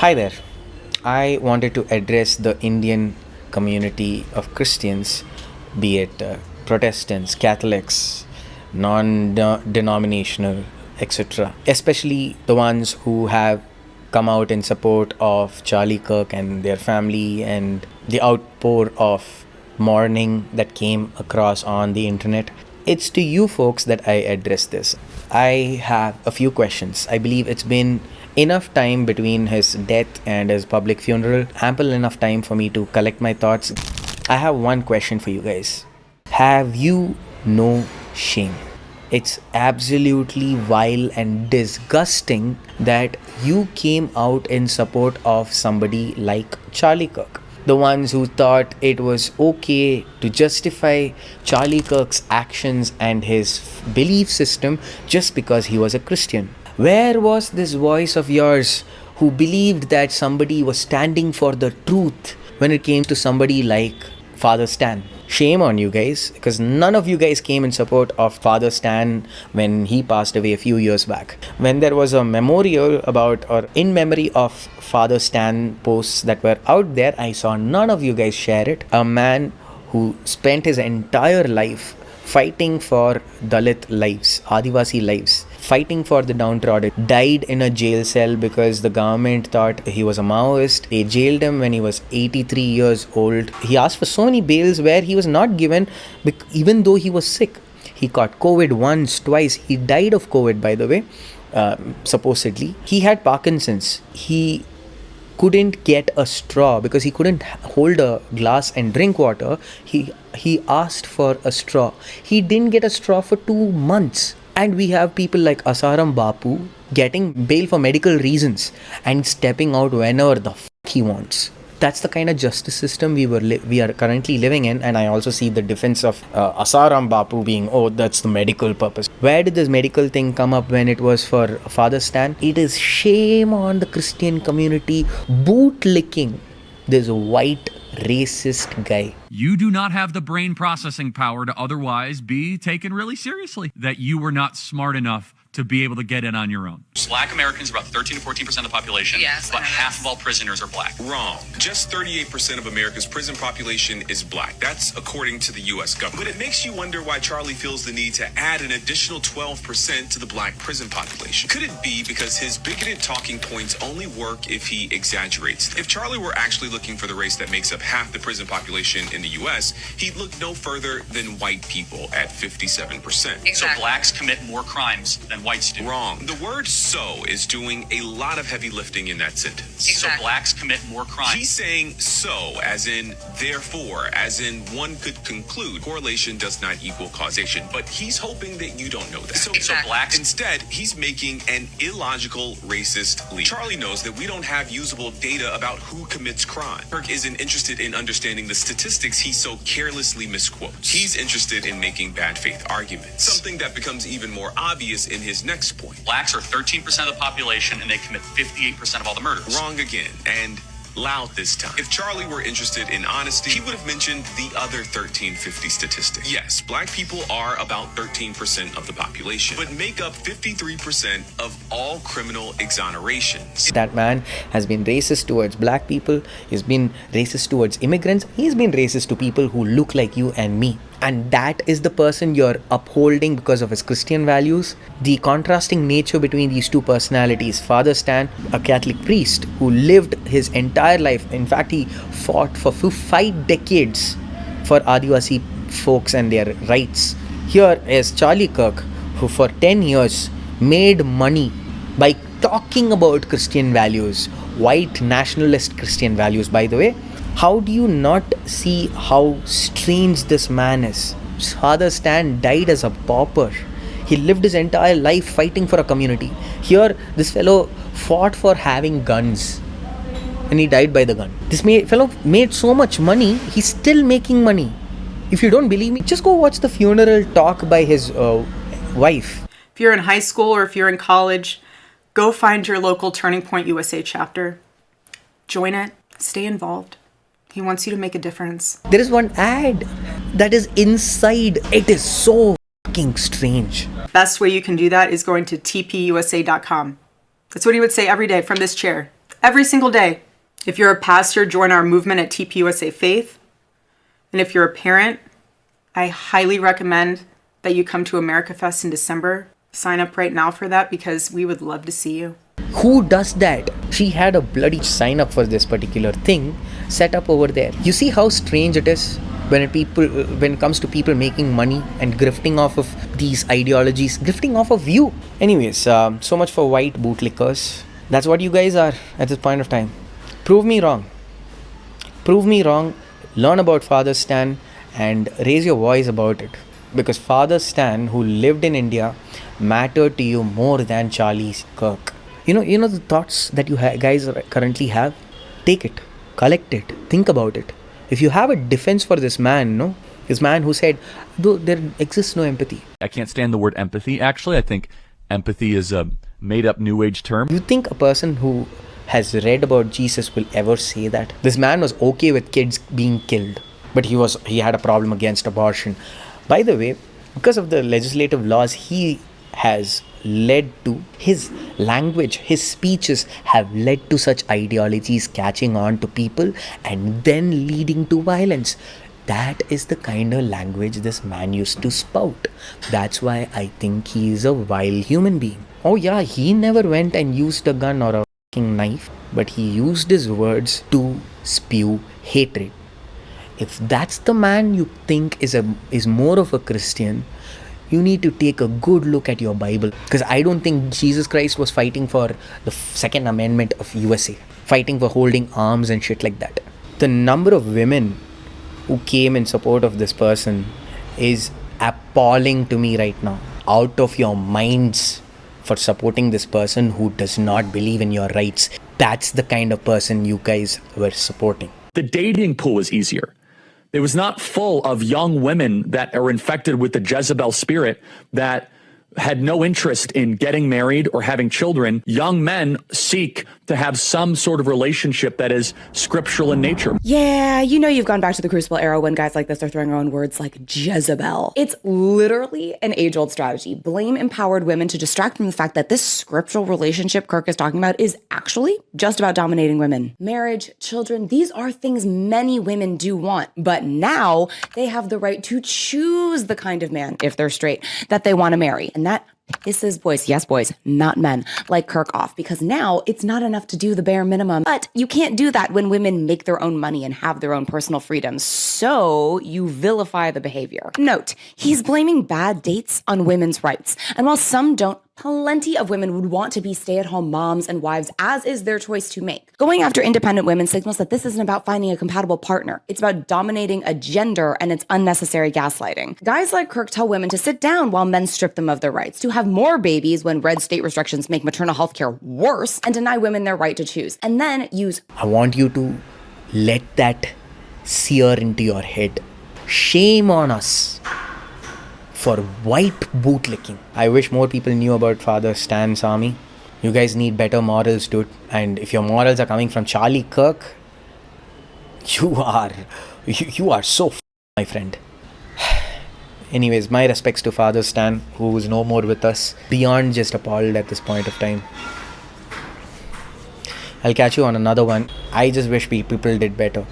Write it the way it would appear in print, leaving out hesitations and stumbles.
Hi there. I wanted to address the Indian community of Christians, be it Protestants, Catholics, non denominational, etc. Especially the ones who have come out in support of Charlie Kirk and their family and the outpour of mourning that came across on the internet. It's to you folks that I address this. I have a few questions. I believe it's been enough time between his death and his public funeral, ample enough time for me to collect my thoughts. I have one question for you guys. Have you no shame? It's absolutely vile and disgusting that you came out in support of somebody like Charlie Kirk. The ones who thought it was okay to justify Charlie Kirk's actions and his belief system just because he was a Christian. Where was this voice of yours who believed that somebody was standing for the truth when it came to somebody like Father Stan? Shame on you guys, because none of you guys came in support of Father Stan when he passed away a few years back. When there was a memorial about or in memory of Father Stan posts that were out there, I saw none of you guys share it. A man who spent his entire life fighting for Dalit lives, Adivasi lives, fighting for the downtrodden, died in a jail cell because the government thought he was a Maoist. They jailed him when he was 83 years old. He asked for so many bails where he was not given, even though he was sick. He caught COVID once, twice. He died of COVID, by the way, supposedly. He had Parkinson's. He couldn't get a straw because he couldn't hold a glass and drink water. He asked for a straw. He didn't get a straw for 2 months. And we have people like Asaram Bapu getting bail for medical reasons and stepping out whenever the he wants. That's the kind of justice system we are currently living in. And I also see the defense of Asaram Bapu being, oh, that's the medical purpose. Where did this medical thing come up when it was for Father Stan? It is shame on the Christian community bootlicking this white racist guy. You do not have the brain processing power to otherwise be taken really seriously. That you were not smart enough to be able to get in on your own. Black Americans are about 13 to 14% of the population. Yes, but half of all prisoners are black. Wrong. Just 38% of America's prison population is black. That's according to the U.S. government. But it makes you wonder why Charlie feels the need to add an additional 12% to the black prison population. Could it be because his bigoted talking points only work if he exaggerates? If Charlie were actually looking for the race that makes up half the prison population in the U.S., he'd look no further than white people at 57%. Exactly. So blacks commit more crimes than whites do. Wrong. The word "so" is doing a lot of heavy lifting in that sentence. Exactly. So blacks commit more crimes. He's saying "so" as in therefore, as in one could conclude correlation does not equal causation. But he's hoping that you don't know that. So Exactly. blacks, instead, he's making an illogical racist leap. Charlie knows that we don't have usable data about who commits crime. Kirk isn't interested in understanding the statistics he so carelessly misquotes. He's interested in making bad faith arguments. Something that becomes even more obvious in his next point. Blacks are 13% of the population and they commit 58% of all the murders. Wrong again, and loud this time. If Charlie were interested in honesty, he would have mentioned the other 1350 statistic. Yes, black people are about 13% of the population, but make up 53% of all criminal exonerations. That man has been racist towards black people. He's been racist towards immigrants. He's been racist to people who look like you and me. And that is the person you're upholding because of his Christian values. The contrasting nature between these two personalities. Father Stan, a Catholic priest who lived his entire life. In fact, he fought for 5 decades for Adivasi folks and their rights. Here is Charlie Kirk, who for 10 years made money by talking about Christian values. White nationalist Christian values, by the way. How do you not see how strange this man is? Father Stan died as a pauper. He lived his entire life fighting for a community. Here, this fellow fought for having guns. And he died by the gun. This fellow made so much money, he's still making money. If you don't believe me, just go watch the funeral talk by his wife. If you're in high school or if you're in college, go find your local Turning Point USA chapter. Join it. Stay involved. He wants you to make a difference. There is one ad that is inside. It is so fucking strange. Best way you can do that is going to tpusa.com. That's what he would say every day from this chair. every single day. If you're a pastor, join our movement at TPUSA Faith. And if you're a parent, I highly recommend that you come to America Fest in December. Sign up right now for that because we would love to see you. Who does that? She had a bloody sign up for this particular thing set up over there. You see how strange it is when it comes to people making money and grifting off of these ideologies, grifting off of you. Anyways, so much for white bootlickers. That's what you guys are at this point of time. Prove me wrong. Prove me wrong. Learn about Father Stan and raise your voice about it. Because Father Stan, who lived in India, mattered to you more than Charlie Kirk. You know the thoughts that you guys currently have? Take it, collect it, think about it. If you have a defense for this man, this man who said, though there exists no empathy. I can't stand the word empathy. Actually, I think empathy is a made-up New Age term. You think a person who has read about Jesus will ever say that? This man was okay with kids being killed, but he had a problem against abortion. By the way, because of the legislative laws he has led to, his language, his speeches have led to such ideologies catching on to people and then leading to violence. That is the kind of language this man used to spout. That's why I think he is a vile human being. Oh yeah, he never went and used a gun or a fucking knife, but he used his words to spew hatred. If that's the man you think is more of a Christian, you need to take a good look at your Bible. Because I don't think Jesus Christ was fighting for the Second Amendment of USA, fighting for holding arms and shit like that. The number of women who came in support of this person is appalling to me right now. Out of your minds for supporting this person who does not believe in your rights. That's the kind of person you guys were supporting. The dating pool was easier. It was not full of young women that are infected with the Jezebel spirit that had no interest in getting married or having children. Young men seek to have some sort of relationship that is scriptural in nature. Yeah, you've gone back to the Crucible era when guys like this are throwing around words like Jezebel. It's literally an age-old strategy. Blame empowered women to distract from the fact that this scriptural relationship Kirk is talking about is actually just about dominating women. Marriage, children, these are things many women do want. But now they have the right to choose the kind of man, if they're straight, that they want to marry. And that pisses boys, yes boys, not men, like Kirk off, because now it's not enough to do the bare minimum. But you can't do that when women make their own money and have their own personal freedoms, so you vilify the behavior. Note, he's blaming bad dates on women's rights, and while some don't, plenty of women would want to be stay-at-home moms and wives, as is their choice to make. Going after independent women signals that this isn't about finding a compatible partner. It's about dominating a gender, and it's unnecessary gaslighting. Guys like Kirk tell women to sit down while men strip them of their rights, to have more babies when red state restrictions make maternal health care worse, and deny women their right to choose, and then use... I want you to let that sear into your head. Shame on us for white bootlicking. I wish more people knew about Father Stan, Swamy. You guys need better morals, dude. And if your morals are coming from Charlie Kirk, you are so my friend. Anyways, my respects to Father Stan, who is no more with us. Beyond just appalled at this point of time. I'll catch you on another one. I just wish people did better.